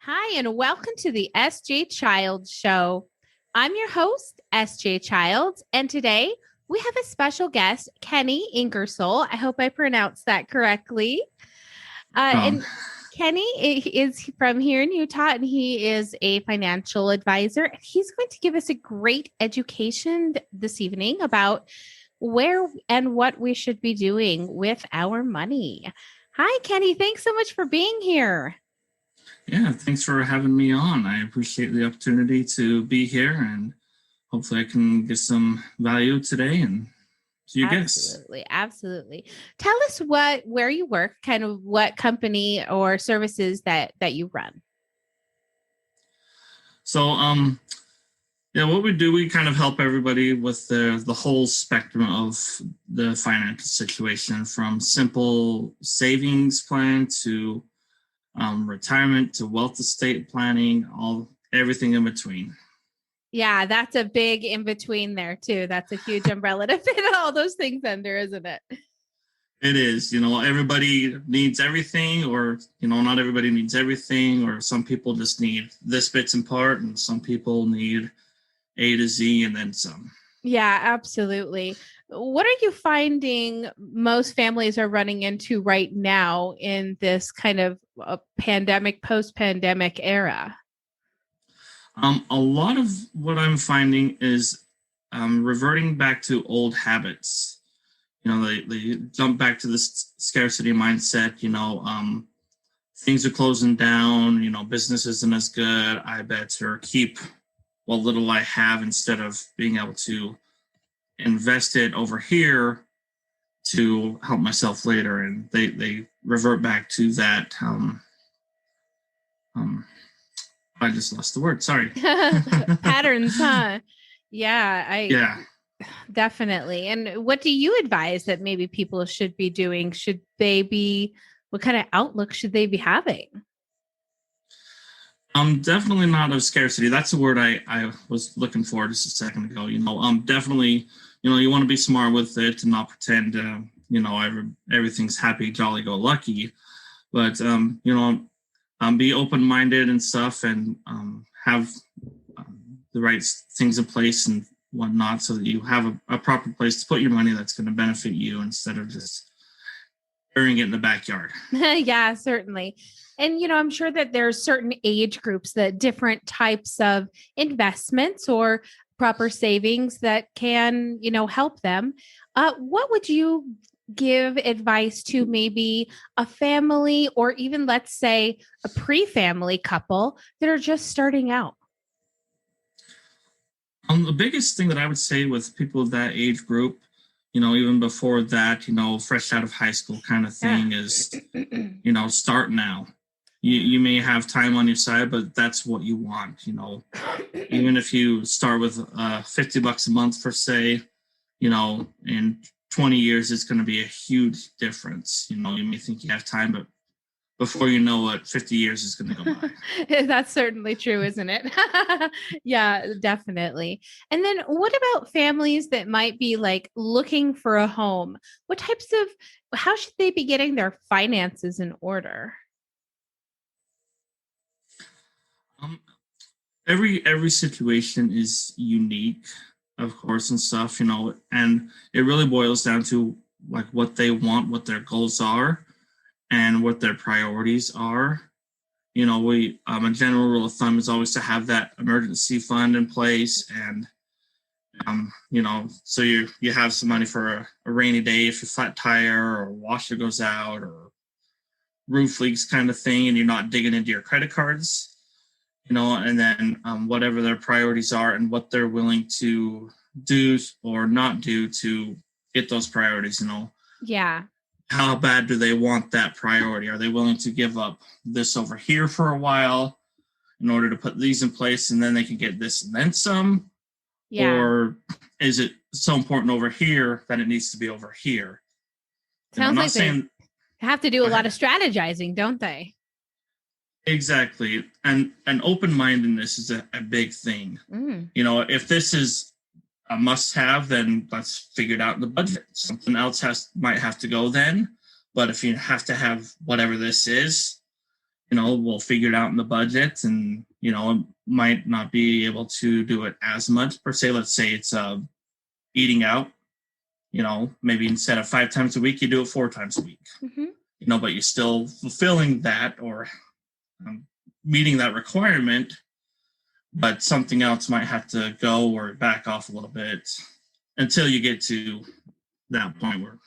Hi, and welcome to the SJ Childs Show. I'm your host, SJ Childs, and today we have a special guest, Kenny Ingersoll. I hope I pronounced that correctly. Um, And Kenny is from here in Utah, and he is a financial advisor. He's going to give us a great education this evening about where and what we should be doing with our money. Hi, Kenny. Thanks so much for being here. yeah, thanks for having me on. I appreciate the opportunity to be here, and hopefully I can get some value today and to your guests. Absolutely. Absolutely. Tell us where you work, kind of what company or services that you run. So, yeah, what we do, we kind of help everybody with the whole spectrum of the financial situation, from simple savings plan to retirement to wealth estate planning, all everything in between. Yeah, that's a big in between there too. That's a huge umbrella to fit all those things under, isn't it? It is, everybody needs everything, or, not everybody needs everything, or some people just need this bits and part, and some people need A to Z and then some. Yeah, absolutely. What are you finding most families are running into right now in this kind of pandemic, post-pandemic era? A lot of what I'm finding is reverting back to old habits. They jump back to this scarcity mindset. Things are closing down. Business isn't as good. I better keep what little I have instead of being able to invest it over here to help myself later. And they revert back to that. Um, I just lost the word. Sorry. Patterns, huh? Yeah, I Yeah. definitely. And what do you advise that maybe people should be doing? Should they be, what kind of outlook should they be having? Definitely not of scarcity. That's a word I was looking for just a second ago. Definitely, you want to be smart with it and not pretend, everything's happy, jolly, go lucky. But, be open-minded and stuff, and have the right things in place and whatnot, so that you have a proper place to put your money that's going to benefit you instead of just burying it in the backyard. Yeah, certainly. And, I'm sure that there's certain age groups that different types of investments or proper savings that can, help them. What would you give advice to maybe a family or even, let's say, a pre family couple that are just starting out? The biggest thing that I would say with people of that age group, even before that, fresh out of high school kind of Yeah. thing is, start now. You may have time on your side, but that's what you want. Even if you start with $50 a month for say, in 20 years, it's going to be a huge difference. You may think you have time, but before you know it, 50 years is going to go by. That's certainly true, isn't it? Yeah, definitely. And then what about families that might be like looking for a home? What types of, how should they be getting their finances in order? Um, every situation is unique, of course, and stuff, and it really boils down to like what they want, what their goals are, and what their priorities are. We a general rule of thumb is always to have that emergency fund in place, and so you have some money for a rainy day if your flat tire or washer goes out or roof leaks kind of thing, and you're not digging into your credit cards. And then whatever their priorities are and what they're willing to do or not do to get those priorities. Yeah. How bad do they want that priority? Are they willing to give up this over here for a while in order to put these in place, and then they can get this and then some? Yeah. Or is it so important over here that it needs to be over here? I'm Sounds not like they saying have to do a lot of strategizing, don't they? exactly. And open-mindedness is a big thing. Mm. If this is a must-have, then let's figure it out in the budget. Something else might have to go then. But if you have to have whatever this is, we'll figure it out in the budget, and it might not be able to do it as much per se. Let's say it's eating out. Maybe instead of 5 times a week, you do it 4 times a week. But you're still fulfilling that or meeting that requirement, but something else might have to go or back off a little bit until you get to that point where.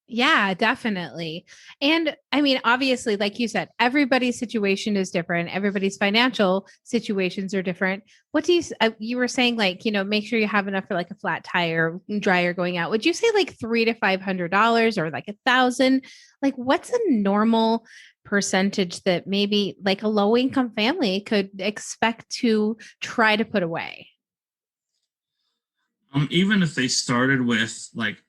Yeah, definitely. And I mean, obviously, like you said, everybody's situation is different. Everybody's financial situations are different. What do you were saying, like, make sure you have enough for like a flat tire, dryer going out. Would you say like $300 to $500 or like $1,000? Like, what's a normal percentage that maybe like a low income family could expect to try to put away? Even if they started with like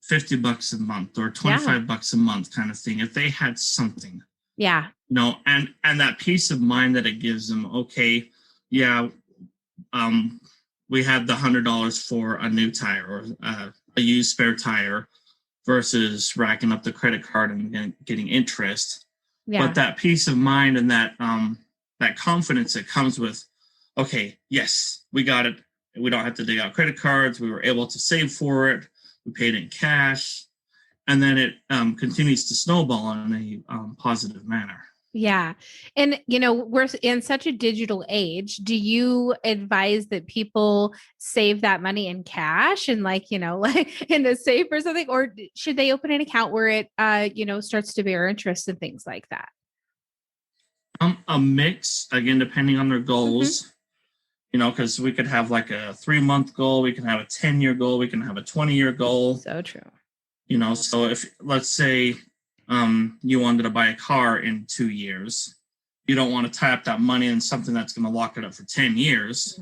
$50 a month or $25 a month kind of thing, if they had something, and that peace of mind that it gives them, okay, yeah, we had the $100 for a new tire or a used spare tire versus racking up the credit card and getting interest. But that peace of mind and that confidence that comes with, okay, yes, we got it. We don't have to dig out credit cards. We were able to save for it. We paid in cash, and then it continues to snowball in a positive manner. Yeah. And, we're in such a digital age. Do you advise that people save that money in cash and like in a safe or something, or should they open an account where it, starts to bear interest and things like that? A mix, again, depending on their goals. Because we could have like a 3-month goal, we can have a 10-year goal, we can have a 20-year goal. So true. So if, let's say, you wanted to buy a car in 2 years, you don't want to tie up that money in something that's going to lock it up for 10 years.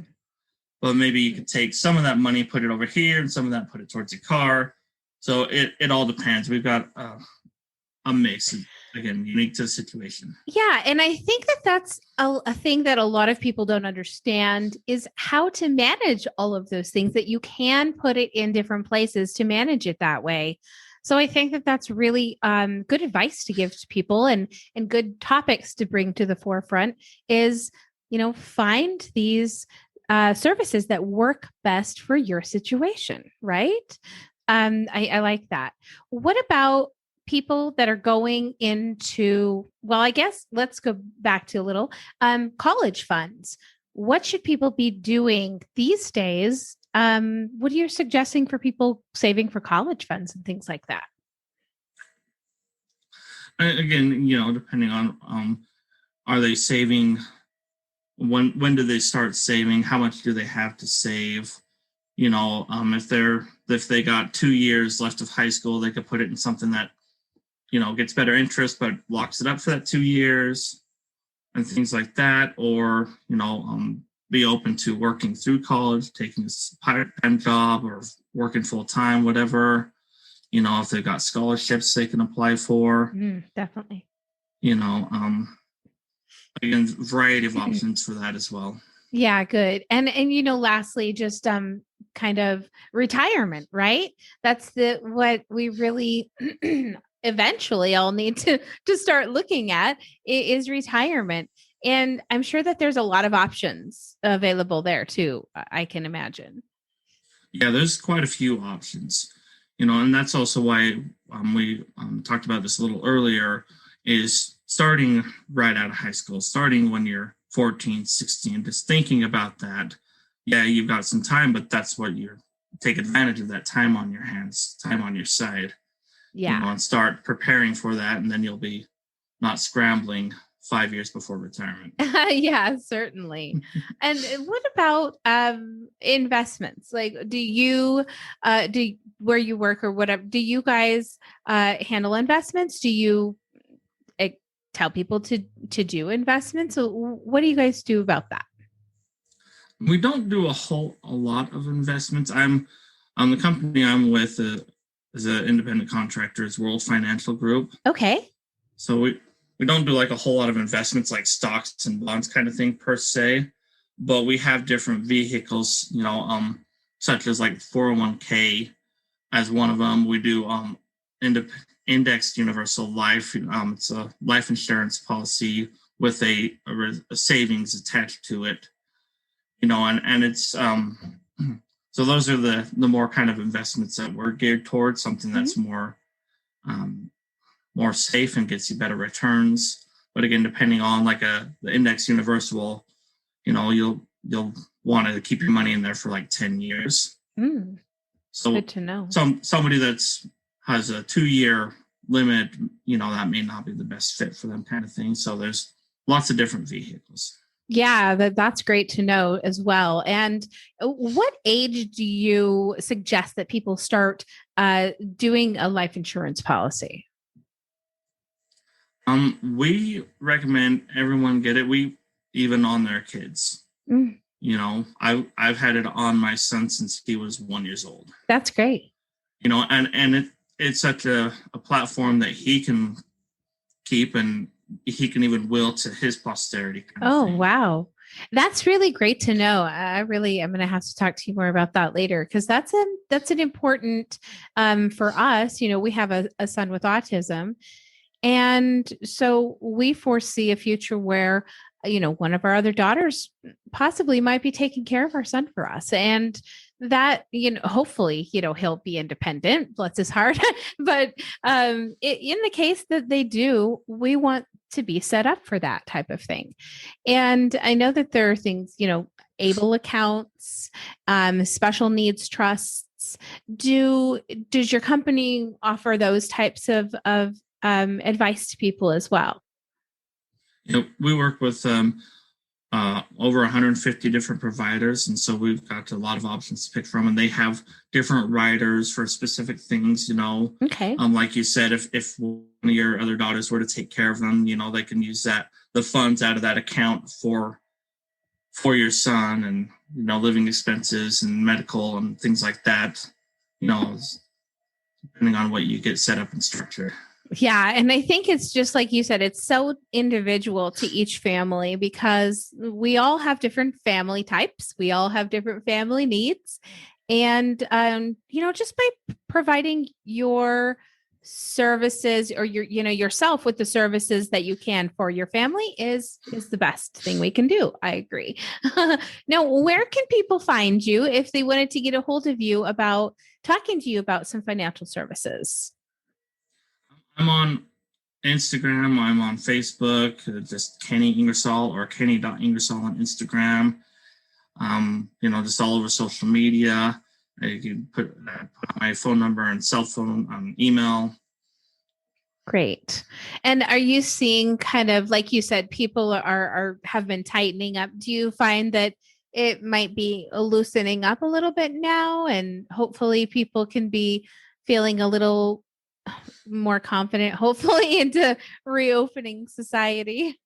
But maybe you could take some of that money, put it over here, and some of that put it towards a car. So it all depends. We've got a mix. Again, unique to the situation. Yeah. And I think that that's a thing that a lot of people don't understand is how to manage all of those things, that you can put it in different places to manage it that way. So I think that that's really good advice to give to people and good topics to bring to the forefront is, find these services that work best for your situation, right? I like that. What about people that are going into, well, I guess let's go back to a little college funds. What should people be doing these days? What are you suggesting for people saving for college funds and things like that? Again, depending on are they saving? When do they start saving? How much do they have to save? If they got 2 years left of high school, they could put it in something that gets better interest, but locks it up for that 2 years and things like that. Or, be open to working through college, taking a part-time job or working full-time, whatever. If they've got scholarships they can apply for. Definitely. Again, variety of options for that as well. Yeah, good. And lastly, just kind of retirement, right? That's what we really eventually all need to start looking at is retirement. And I'm sure that there's a lot of options available there too, I can imagine. Yeah, there's quite a few options, and that's also why we talked about this a little earlier, is starting right out of high school, starting when you're 14, 16, just thinking about that. Yeah, you've got some time, but that's what take advantage of that time on your hands, time on your side. Yeah. And start preparing for that, and then you'll be not scrambling 5 years before retirement. Yeah, certainly. And what about investments? Like, do you where you work or whatever, do you guys handle investments? Do you tell people to do investments? So what do you guys do about that? We don't do a lot of investments. I'm the company I'm with is an independent contractor, is World Financial Group. Okay. So we don't do like a whole lot of investments like stocks and bonds kind of thing per se, but we have different vehicles, such as like 401k as one of them. We do indexed universal life. It's a life insurance policy with a savings attached to it. And it's so those are the more kind of investments that we're geared towards, something that's um, more safe and gets you better returns. But again, depending on like the index universal, you'll want to keep your money in there for like 10 years. So good to know. Somebody has a 2-year limit, that may not be the best fit for them, kind of thing. So there's lots of different vehicles. Yeah, that's great to know as well. And what age do you suggest that people start doing a life insurance policy? We recommend everyone get it. We even on their kids. I've had it on my son since he was 1 year old. That's great. And it's such a platform that he can keep, and he can even will to his posterity. Wow. That's really great to know. I'm going to have to talk to you more about that later, because that's an important for us. We have a son with autism. And so we foresee a future where, one of our other daughters possibly might be taking care of our son for us. And that, hopefully, he'll be independent, bless his heart. But in the case that they do, we want to be set up for that type of thing. And I know that there are things, ABLE accounts, special needs trusts. Does your company offer those types of advice to people as well? We work with over 150 different providers, and so we've got a lot of options to pick from, and they have different riders for specific things. Okay. Like you said, if one of your other daughters were to take care of them, they can use the funds out of that account for your son, and living expenses and medical and things like that. Depending on what you get set up and structured. Yeah. And I think it's just like you said, it's so individual to each family, because we all have different family types. We all have different family needs. And, just by providing your services, or yourself with the services that you can for your family is the best thing we can do. I agree. Now, where can people find you if they wanted to get a hold of you about talking to you about some financial services? I'm on Instagram. I'm on Facebook, just Kenny Ingersoll or Kenny.Ingersoll on Instagram. Just all over social media. You can put my phone number and cell phone on email. Great. And are you seeing, kind of like you said, people have been tightening up? Do you find that it might be loosening up a little bit now, and hopefully people can be feeling a little more confident, hopefully, into reopening society?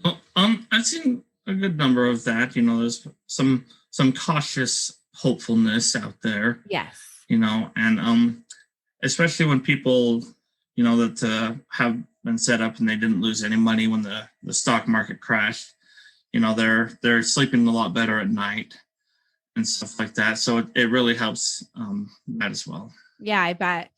Well, I've seen a good number of that. There's some cautious hopefulness out there. Yes. And especially when people, that have been set up and they didn't lose any money when the stock market crashed. They're sleeping a lot better at night and stuff like that. So it really helps that as well. Yeah, I bet.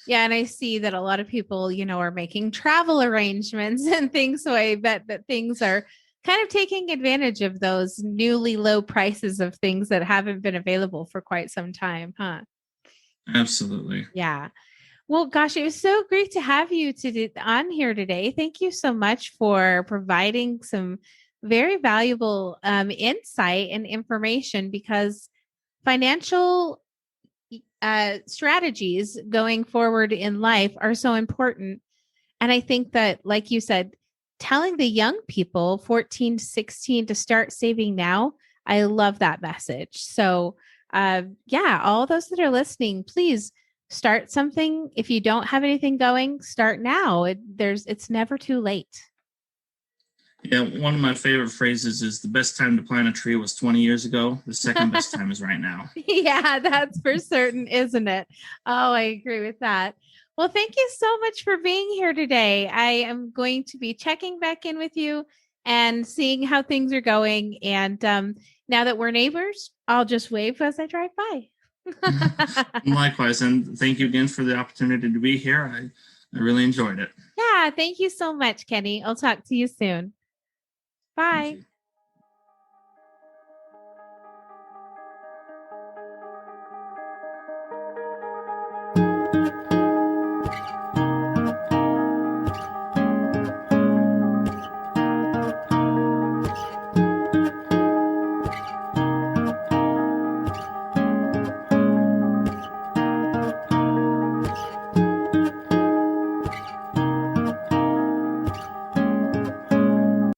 Yeah. And I see that a lot of people, are making travel arrangements and things. So I bet that things are kind of taking advantage of those newly low prices of things that haven't been available for quite some time, huh? Absolutely. Yeah. Well, gosh, it was so great to have you on here today. Thank you so much for providing some very valuable insight and information, because financial strategies going forward in life are so important. And I think that, like you said, telling the young people 14 to 16 to start saving now, I love that message. So all those that are listening, please start something. If you don't have anything going, start now. It's never too late. Yeah, one of my favorite phrases is the best time to plant a tree was 20 years ago. The second best time is right now. Yeah, that's for certain, isn't it? Oh, I agree with that. Well, thank you so much for being here today. I am going to be checking back in with you and seeing how things are going. And now that we're neighbors, I'll just wave as I drive by. Likewise, and thank you again for the opportunity to be here. I really enjoyed it. Yeah, thank you so much, Kenny. I'll talk to you soon. Thank Bye. you.